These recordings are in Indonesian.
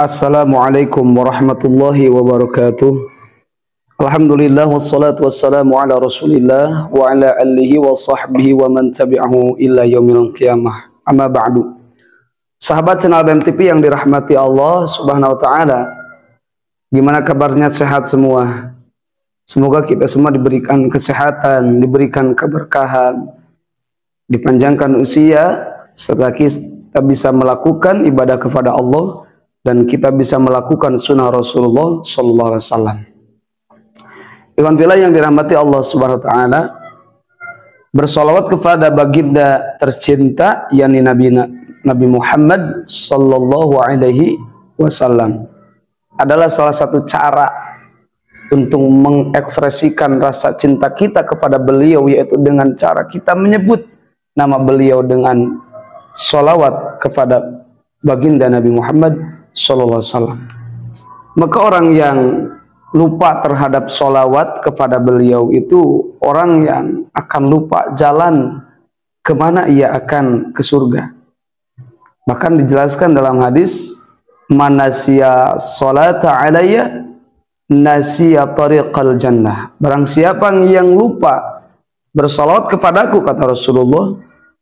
Assalamualaikum warahmatullahi wabarakatuh. Alhamdulillah wassalatu wassalamu ala Rasulillah wa ala alihi wa sahbihi wa man tabi'ahu illa yaumil qiyamah. Amma ba'du. Sahabat channel BMTV yang dirahmati Allah Subhanahu wa taala. Gimana kabarnya, sehat semua? Semoga kita semua diberikan kesehatan, diberikan keberkahan, dipanjangkan usia, serta kita bisa melakukan ibadah kepada Allah dan kita bisa melakukan sunnah Rasulullah Sallallahu Alaihi Wasallam. Ikhwan fillah yang dirahmati Allah Subhanahu Wa Taala, bersolawat kepada baginda tercinta yakni Nabi Muhammad Sallallahu Alaihi Wasallam adalah salah satu cara untuk mengekspresikan rasa cinta kita kepada beliau, yaitu dengan cara kita menyebut nama beliau dengan solawat kepada baginda Nabi Muhammad Sallallahu Alaihi Wasallam. Maka orang yang lupa terhadap solawat kepada beliau itu orang yang akan lupa jalan kemana ia akan ke surga. Bahkan dijelaskan dalam hadis, manasya salata alayya nasiya tariqal jannah. Barang siapa yang lupa bersolawat kepadaku, kata Rasulullah,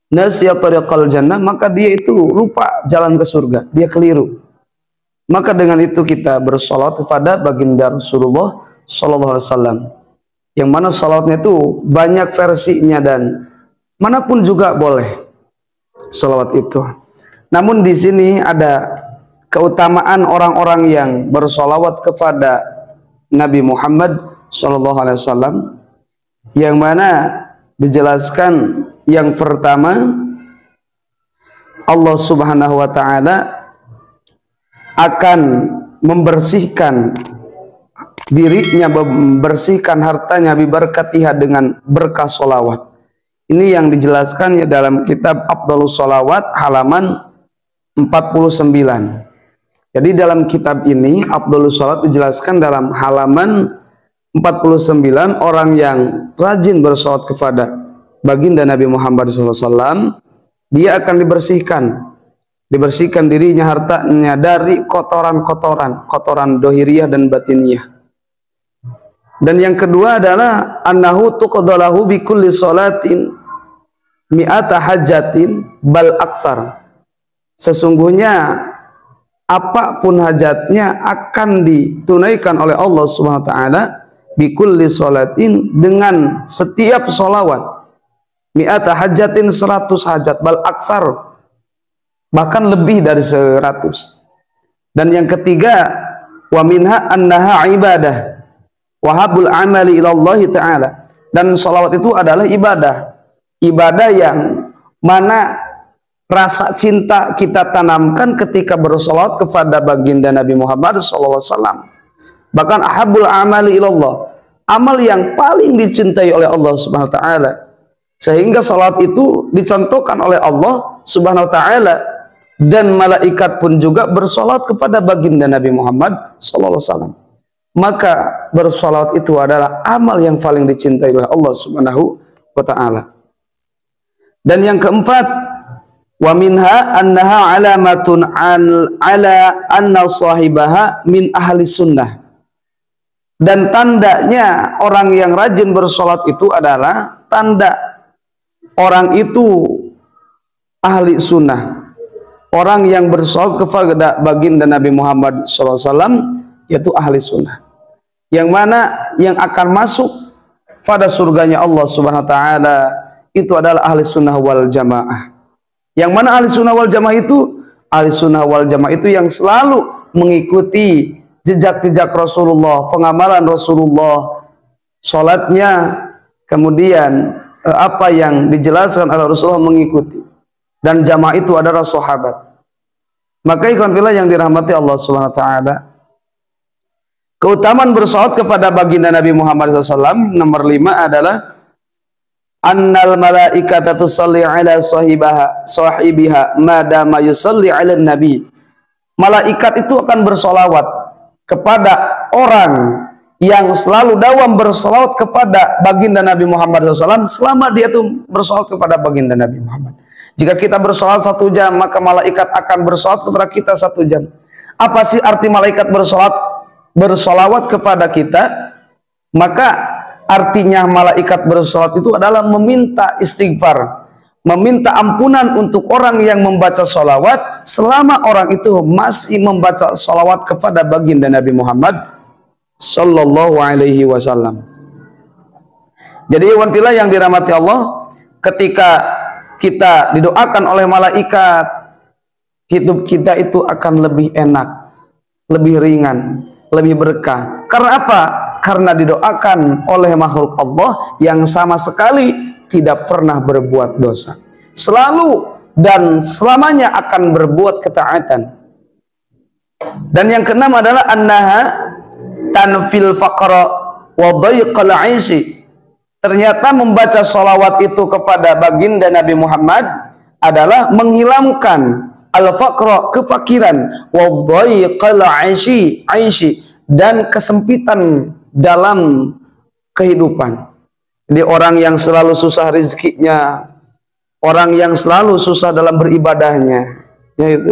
nasiya tariqal jannah, maka dia itu lupa jalan ke surga, dia keliru. Maka dengan itu kita bersolawat kepada baginda Rasulullah Sallallahu Alaihi Wasallam, yang mana salawatnya itu banyak versinya dan manapun juga boleh salawat itu. Namun di sini ada keutamaan orang-orang yang bersolawat kepada Nabi Muhammad Sallallahu Alaihi Wasallam, yang mana dijelaskan yang pertama, Allah Subhanahu Wa Taala akan membersihkan dirinya, membersihkan hartanya bibarakatiha dengan berkah solawat. Ini yang dijelaskan dalam kitab Afdhalus Sholawat halaman 49. Jadi dalam kitab ini Afdhalus Sholawat dijelaskan dalam halaman 49, orang yang rajin bersolawat kepada baginda Nabi Muhammad SAW, dia akan dibersihkan dirinya, hartanya dari kotoran dohiriyah dan batiniyah. Dan yang kedua adalah annahu tuqdalahu bi kulli salatin mi'ata hajatin bal aksar. Sesungguhnya apapun hajatnya akan ditunaikan oleh Allah Subhanahu wa taala bi kulli salatin, dengan setiap solawat, mi'ata hajatin 100 hajat, bal aksar bahkan lebih dari 100. Dan yang ketiga, wa minha annaha ibadah wa habul amali ilallahi ta'ala. Dan salawat itu adalah ibadah yang mana rasa cinta kita tanamkan ketika bersolawat kepada baginda Nabi Muhammad SAW. Bahkan ahabul amali ilallah, amal yang paling dicintai oleh Allah Subhanahu wa taala, sehingga salat itu dicontohkan oleh Allah Subhanahu wa taala, dan malaikat pun juga bersolat kepada baginda Nabi Muhammad SAW. Maka bersolat itu adalah amal yang paling dicintai oleh Allah Subhanahu wa taala. Dan yang keempat, wa minha annaha alamatun ala anna sahibaha min ahli sunnah. Dan tandanya orang yang rajin bersolat itu adalah tanda orang itu ahli sunnah. Orang yang bersolawat kepada baginda Nabi Muhammad SAW yaitu ahli sunnah, yang mana yang akan masuk pada surganya Allah Subhanahu wa taala itu adalah ahli sunnah wal jamaah. Yang mana ahli sunnah wal jamaah itu, ahli sunnah wal jamaah itu yang selalu mengikuti jejak-jejak Rasulullah, pengamalan Rasulullah, sholatnya, kemudian apa yang dijelaskan oleh Rasulullah mengikuti. Dan jamaah itu adalah sahabat. Maka ikhwan fillah yang dirahmati Allah Subhanahu wa taala, keutamaan bersolawat kepada baginda Nabi Muhammad SAW nomor 5 adalah annal malaikata tusalli ala sahibiha madama yusalli ala nabi. Malaikat itu akan bersolawat kepada orang yang selalu dawam bersolawat kepada baginda Nabi Muhammad SAW selama dia itu bersolawat kepada baginda Nabi Muhammad. Jika kita bersolawat 1 jam, maka malaikat akan bersolawat kepada kita 1 jam. Apa sih arti malaikat bersolawat kepada kita? Maka artinya malaikat bersolawat itu adalah meminta istighfar, meminta ampunan untuk orang yang membaca solawat selama orang itu masih membaca solawat kepada baginda Nabi Muhammad Sallallahu Alaihi Wasallam. Jadi ikhwan fillah yang dirahmati Allah, ketika kita didoakan oleh malaikat, hidup kita itu akan lebih enak, lebih ringan, lebih berkah. Karena apa? Karena didoakan oleh makhluk Allah yang sama sekali tidak pernah berbuat dosa, selalu dan selamanya akan berbuat ketaatan. Dan yang keenam adalah annaha tanfil faqra wa dhayqal 'aishi. Ternyata membaca salawat itu kepada baginda Nabi Muhammad adalah menghilangkan al-faqra, kefakiran, wa dhayqal 'aishi dan kesempitan dalam kehidupan. Jadi orang yang selalu susah rezekinya, orang yang selalu susah dalam beribadahnya, yaitu.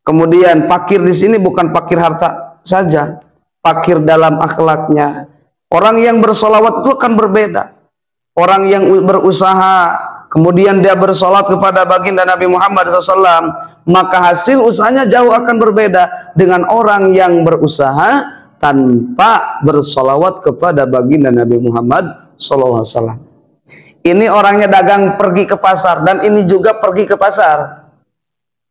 Kemudian fakir di sini bukan fakir harta saja, fakir dalam akhlaknya. Orang yang bersolawat itu akan berbeda. Orang yang berusaha, kemudian dia bersolat kepada baginda Nabi Muhammad SAW, maka hasil usahanya jauh akan berbeda dengan orang yang berusaha tanpa bersolawat kepada baginda Nabi Muhammad SAW. Ini orangnya dagang pergi ke pasar, dan ini juga pergi ke pasar.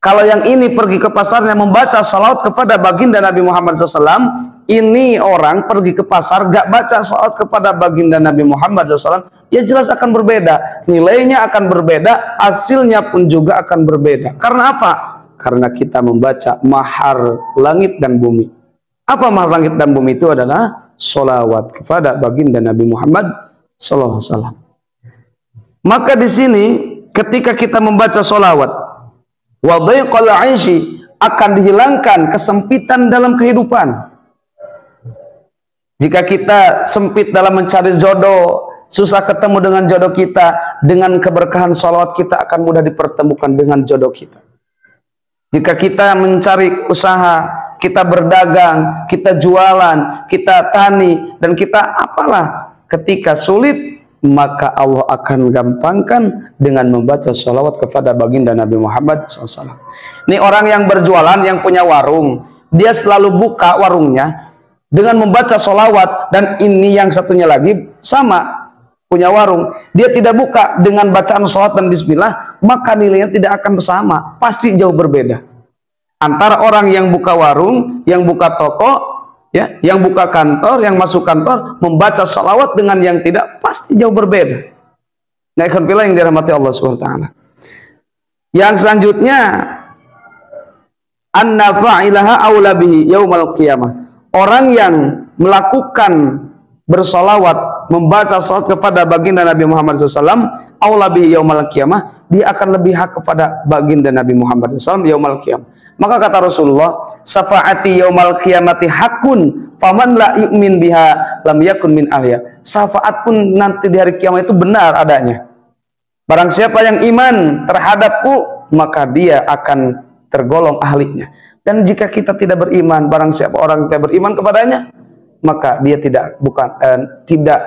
Kalau yang ini pergi ke pasarnya membaca salawat kepada baginda Nabi Muhammad SAW, ini orang pergi ke pasar gak baca salawat kepada baginda Nabi Muhammad SAW, ya jelas akan berbeda. Nilainya akan berbeda, hasilnya pun juga akan berbeda. Karena apa? Karena kita membaca mahar langit dan bumi. Apa mahar langit dan bumi itu? Adalah salawat kepada baginda Nabi Muhammad SAW. Maka di sini ketika kita membaca salawat, wa dhayqal 'aishi, akan dihilangkan kesempitan dalam kehidupan. Jika kita sempit dalam mencari jodoh, susah ketemu dengan jodoh kita, dengan keberkahan salawat kita akan mudah dipertemukan dengan jodoh kita. Jika kita mencari usaha, kita berdagang, kita jualan, kita tani, dan kita apalah, ketika sulit, maka Allah akan gampangkan dengan membaca salawat kepada baginda Nabi Muhammad SAW. Ini orang yang berjualan, yang punya warung, dia selalu buka warungnya dengan membaca salawat. Dan ini yang satunya lagi sama, punya warung, dia tidak buka dengan bacaan salawat dan bismillah, maka nilainya tidak akan sama, pasti jauh berbeda. Antara orang yang buka warung, yang buka toko, ya, yang buka kantor, yang masuk kantor, membaca salawat dengan yang tidak, pasti jauh berbeda. Nah, ikhwan fillah yang dirahmati Allah SWT. Yang selanjutnya, anna fa'ilaha aula bihi yaumal qiyamah. Orang yang melakukan bersalawat, membaca salawat kepada baginda Nabi Muhammad SAW, aula bihi yaumal qiyamah, dia akan lebih hak kepada baginda Nabi Muhammad SAW yaumal qiyamah. Maka kata Rasulullah, syafaati yaumal qiyamati hakun, faman la yu'min biha lam yakun min ahliya. Syafaatku nanti di hari kiamat itu benar adanya. Barang siapa yang iman terhadapku, maka dia akan tergolong ahlinya. Dan jika kita tidak beriman, barang siapa orang tidak beriman kepadanya, maka dia tidak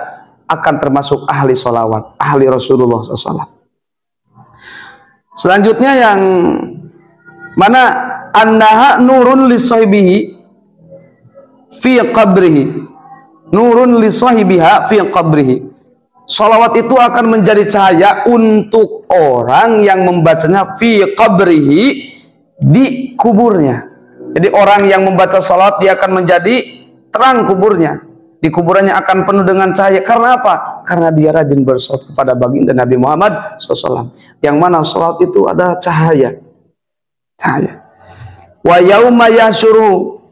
akan termasuk ahli sholawat, ahli Rasulullah SAW. Selanjutnya yang mana, annaha nurun li sahibihi fi qabrihi, nurun li sahibiha fi qabrihi. Salawat itu akan menjadi cahaya untuk orang yang membacanya fi qabrihi, di kuburnya. Jadi orang yang membaca salawat, dia akan menjadi terang kuburnya, di kuburannya akan penuh dengan cahaya. Karena apa? Karena dia rajin bersalawat kepada baginda Nabi Muhammad SAW, yang mana salawat itu adalah cahaya. Wa yauma yahsyuru,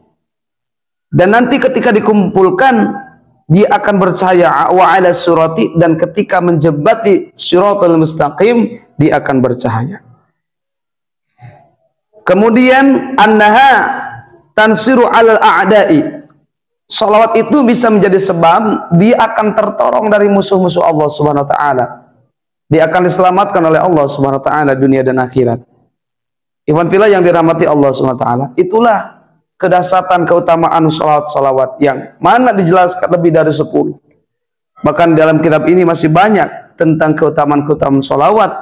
dan nanti ketika dikumpulkan dia akan bercahaya. Wa ala surati, dan ketika menjebati siratal mustaqim dia akan bercahaya. Kemudian annaha tansiru alal a'da'i, salawat itu bisa menjadi sebab dia akan tertolong dari musuh-musuh Allah Subhanahu wa taala. Dia akan diselamatkan oleh Allah Subhanahu wa taala dunia dan akhirat. Ikhwan fillah yang dirahmati Allah SWT, itulah kedahsyatan keutamaan salawat yang mana dijelaskan lebih dari 10. Bahkan dalam kitab ini masih banyak tentang keutamaan-keutamaan salawat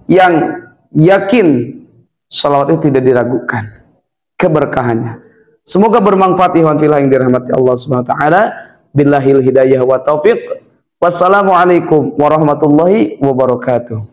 yang yakin salawat itu tidak diragukan keberkahannya. Semoga bermanfaat ikhwan fillah yang dirahmati Allah Subhanahu wa taala. Billahil hidayah wa taufiq. Wassalamualaikum warahmatullahi wabarakatuh.